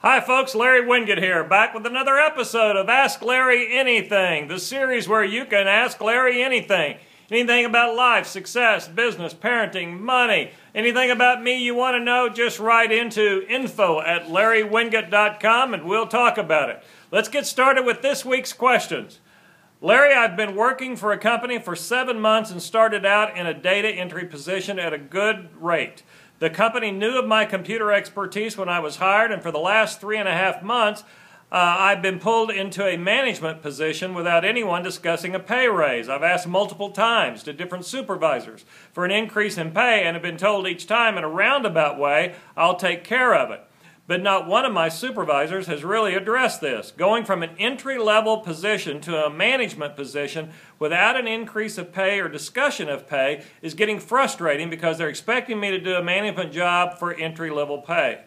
Hi folks, Larry Winget here, back with another episode of Ask Larry Anything, the series where you can ask Larry anything. Anything about life, success, business, parenting, money, anything about me you want to know, just write into info@larrywinget.com and we'll talk about it. Let's get started with this week's questions. Larry, I've been working for a company for 7 months and started out in a data entry position at a good rate. The company knew of my computer expertise when I was hired, and for the last 3.5 months, I've been pulled into a management position without anyone discussing a pay raise. I've asked multiple times to different supervisors for an increase in pay and have been told each time in a roundabout way, I'll take care of it. But not one of my supervisors has really addressed this. Going from an entry-level position to a management position without an increase of pay or discussion of pay is getting frustrating because they're expecting me to do a management job for entry-level pay.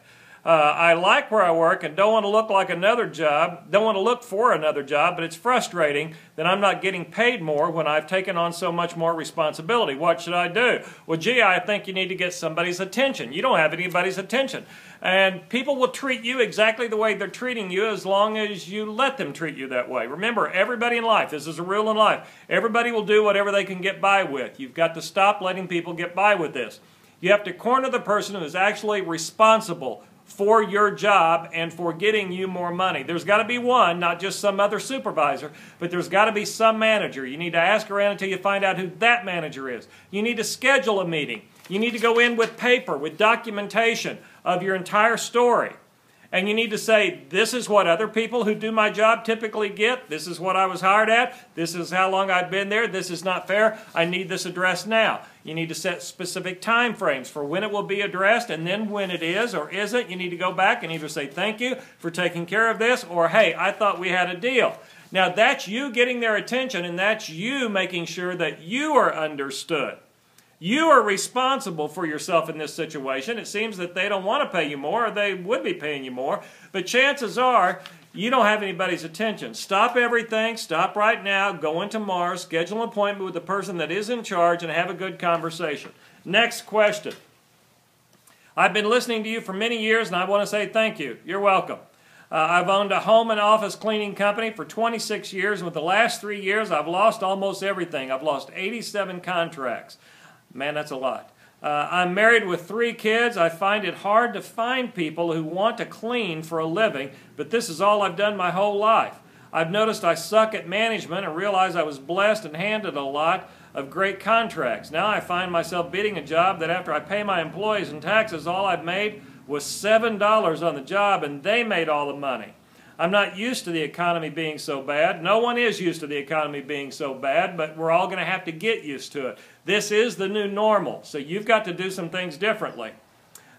I like where I work and don't want to look like another job, don't want to look for another job, but it's frustrating that I'm not getting paid more when I've taken on so much more responsibility. What should I do? Well, gee, I think you need to get somebody's attention. You don't have anybody's attention. And people will treat you exactly the way they're treating you as long as you let them treat you that way. Remember, everybody in life, this is a rule in life, everybody will do whatever they can get by with. You've got to stop letting people get by with this. You have to corner the person who is actually responsible for your job and for getting you more money. There's got to be one, not just some other supervisor, but there's got to be some manager. You need to ask around until you find out who that manager is. You need to schedule a meeting. You need to go in with paper, with documentation of your entire story. And you need to say, this is what other people who do my job typically get. This is what I was hired at. This is how long I've been there. This is not fair. I need this addressed now. You need to set specific time frames for when it will be addressed, and then when it is or isn't, you need to go back and either say thank you for taking care of this or hey, I thought we had a deal. Now that's you getting their attention, and that's you making sure that you are understood. You are responsible for yourself in this situation. It seems that they don't want to pay you more, or they would be paying you more, but chances are you don't have anybody's attention. Stop everything, stop right now, go in tomorrow, schedule an appointment with the person that is in charge and have a good conversation. Next question. I've been listening to you for many years and I want to say thank you. You're welcome. I've owned a home and office cleaning company for 26 years, and with the last 3 years I've lost almost everything. I've lost 87 contracts. Man, that's a lot. I'm married with 3 kids. I find it hard to find people who want to clean for a living, but this is all I've done my whole life. I've noticed I suck at management and realized I was blessed and handed a lot of great contracts. Now I find myself bidding a job that after I pay my employees and taxes, all I've made was $7 on the job, and they made all the money. I'm not used to the economy being so bad. No one is used to the economy being so bad, but we're all going to have to get used to it. This is the new normal, so you've got to do some things differently.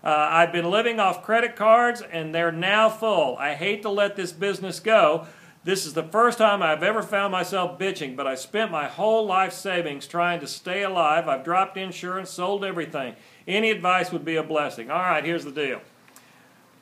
I've been living off credit cards, and they're now full. I hate to let this business go. This is the first time I've ever found myself bitching, but I spent my whole life savings trying to stay alive. I've dropped insurance, sold everything. Any advice would be a blessing. All right, here's the deal.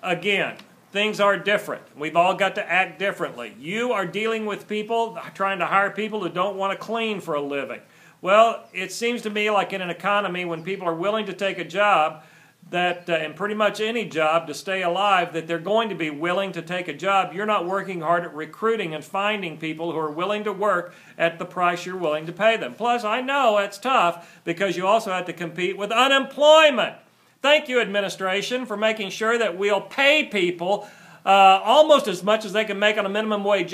Again, things are different. We've all got to act differently. You are dealing with people, trying to hire people who don't want to clean for a living. Well, it seems to me like in an economy when people are willing to take a job, that and pretty much any job to stay alive, that they're going to be willing to take a job. You're not working hard at recruiting and finding people who are willing to work at the price you're willing to pay them. Plus, I know it's tough because you also have to compete with unemployment. Thank you, administration, for making sure that we'll pay people almost as much as they can make on a minimum wage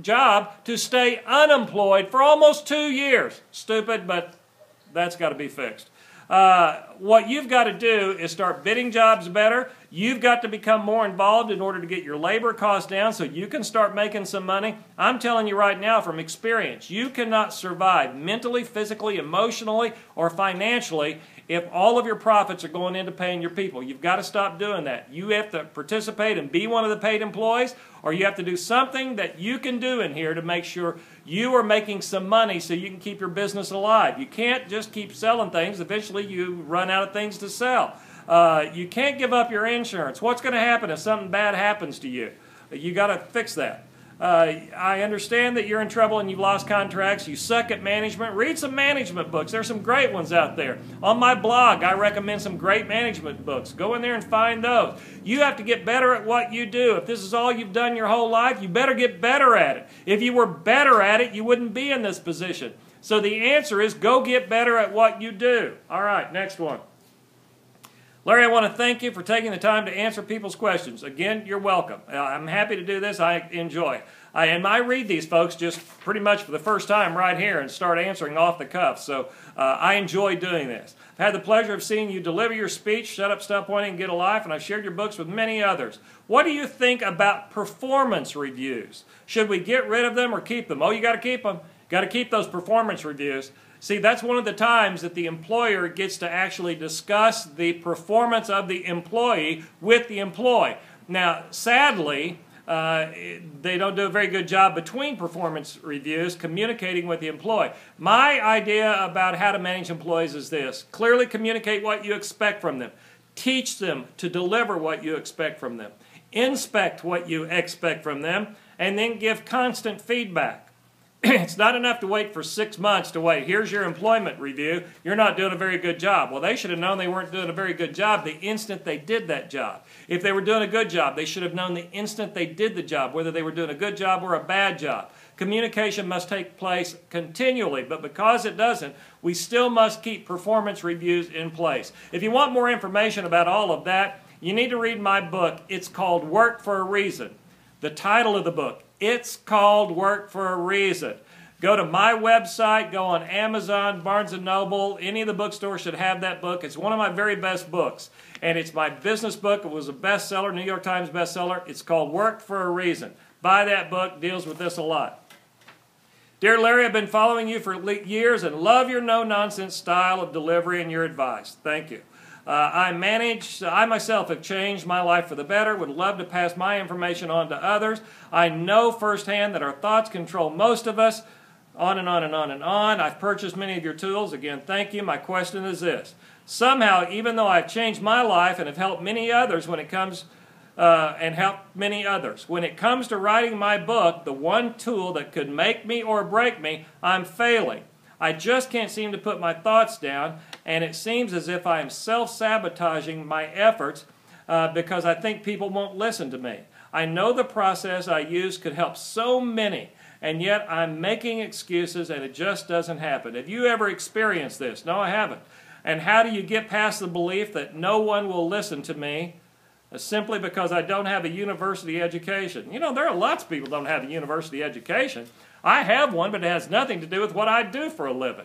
job to stay unemployed for almost 2 years. Stupid, but that's got to be fixed. What you've got to do is start bidding jobs better. You've got to become more involved in order to get your labor costs down so you can start making some money. I'm telling you right now from experience, you cannot survive mentally, physically, emotionally, or financially if all of your profits are going into paying your people. You've got to stop doing that. You have to participate and be one of the paid employees, or you have to do something that you can do in here to make sure you are making some money so you can keep your business alive. You can't just keep selling things. Eventually you run out of things to sell. You can't give up your insurance. What's going to happen if something bad happens to you? You got to fix that. I understand that you're in trouble and you've lost contracts. You suck at management. Read some management books. There's some great ones out there. On my blog, I recommend some great management books. Go in there and find those. You have to get better at what you do. If this is all you've done your whole life, you better get better at it. If you were better at it, you wouldn't be in this position. So the answer is go get better at what you do. All right, next one. Larry, I want to thank you for taking the time to answer people's questions. Again, you're welcome. I'm happy to do this. I enjoy it. And I read these folks just pretty much for the first time right here and start answering off the cuff. So I enjoy doing this. I've had the pleasure of seeing you deliver your speech, Shut Up, Stop Whining, and Get a Life, and I've shared your books with many others. What do you think about performance reviews? Should we get rid of them or keep them? Oh, you got to keep them. Got to keep those performance reviews. See, that's one of the times that the employer gets to actually discuss the performance of the employee with the employee. Now, sadly, they don't do a very good job between performance reviews communicating with the employee. My idea about how to manage employees is this. Clearly communicate what you expect from them. Teach them to deliver what you expect from them. Inspect what you expect from them, and then give constant feedback. It's not enough to wait for 6 months to wait. Here's your employment review. You're not doing a very good job. Well, they should have known they weren't doing a very good job the instant they did that job. If they were doing a good job, they should have known the instant they did the job, whether they were doing a good job or a bad job. Communication must take place continually, but because it doesn't, we still must keep performance reviews in place. If you want more information about all of that, you need to read my book. It's called Work for a Reason. The title of the book, It's Called Work for a Reason. Go to my website, go on Amazon, Barnes & Noble. Any of the bookstores should have that book. It's one of my very best books. And it's my business book. It was a bestseller, New York Times bestseller. It's called Work for a Reason. Buy that book. Deals with this a lot. Dear Larry, I've been following you for years and love your no-nonsense style of delivery and your advice. Thank you. I myself have changed my life for the better, would love to pass my information on to others. I know firsthand that our thoughts control most of us, on and on and on and on. I've purchased many of your tools. Again, thank you. My question is this. Somehow, even though I've changed my life and have helped many others when it comes when it comes to writing my book, the one tool that could make me or break me, I'm failing. I just can't seem to put my thoughts down, and it seems as if I am self-sabotaging my efforts because I think people won't listen to me. I know the process I use could help so many, and yet I'm making excuses and it just doesn't happen. Have you ever experienced this? No, I haven't. And how do you get past the belief that no one will listen to me simply because I don't have a university education? You know, there are lots of people who don't have a university education. I have one, but it has nothing to do with what I do for a living.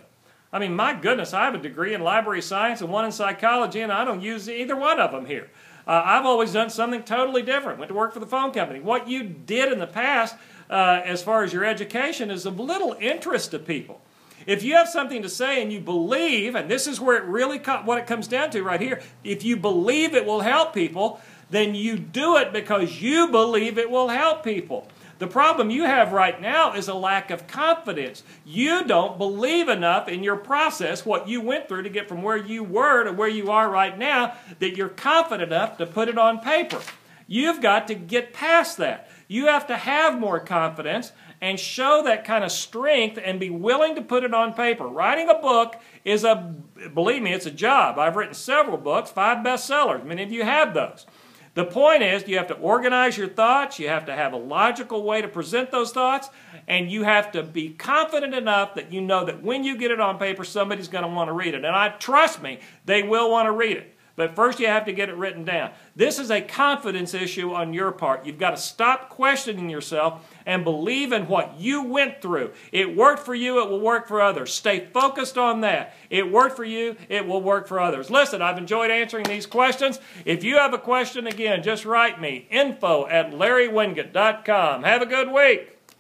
I mean, my goodness, I have a degree in library science and one in psychology, and I don't use either one of them here. I've always done something totally different. Went to work for the phone company. What you did in the past, as far as your education, is of little interest to people. If you have something to say and you believe, and this is where it really what it comes down to right here, if you believe it will help people, then you do it because you believe it will help people. The problem you have right now is a lack of confidence. You don't believe enough in your process, what you went through to get from where you were to where you are right now, that you're confident enough to put it on paper. You've got to get past that. You have to have more confidence and show that kind of strength and be willing to put it on paper. Writing a book is believe me, it's a job. I've written several books, 5 bestsellers. Many of you have those. The point is, you have to organize your thoughts, you have to have a logical way to present those thoughts, and you have to be confident enough that you know that when you get it on paper, somebody's going to want to read it. And trust me, they will want to read it. But first you have to get it written down. This is a confidence issue on your part. You've got to stop questioning yourself and believe in what you went through. It worked for you, it will work for others. Stay focused on that. It worked for you, it will work for others. Listen, I've enjoyed answering these questions. If you have a question, again, just write me, info@larrywinget.com. Have a good week.